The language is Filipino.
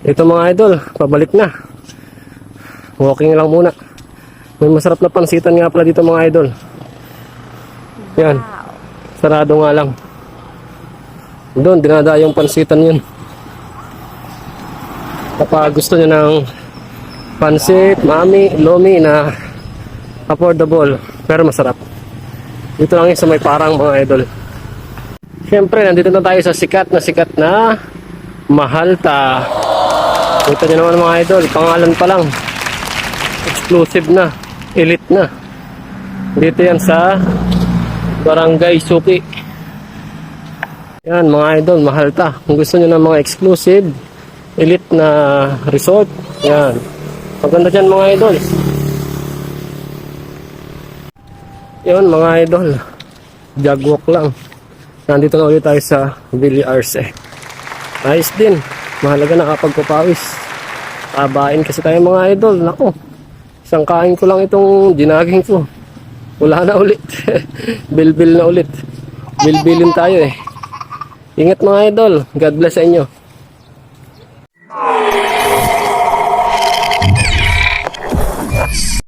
Ito mga idol, pabalik na. Walking lang muna. May masarap na pansitan nga pala dito mga idol. Yan. Sarado nga lang. Doon, dinada yung pansitan yun. Kapag gusto nyo ng pansit, mami, lomi na affordable pero masarap. Dito lang yung sa may parang mga idol. Siyempre, nandito na tayo sa sikat na Mahalta. Kita nyo naman mga idol, pangalan pa lang. Exclusive na, elite na. Dito yan sa Barangay Suki. Yan mga idol, Mahalta. Kung gusto nyo ng mga exclusive, elite na resort, yan. Maganda dyan mga idol. Yun mga idol, jogwalk lang. Nandito na ulit tayo sa Villa Arce. Nice din. Mahalaga na kapag papawis. Kabain kasi tayo mga idol. Nako, isang kain ko lang itong ginaging ko. Wala na ulit. Bilbil na ulit. Bilbilin tayo eh. Ingat mga idol. God bless sa inyo.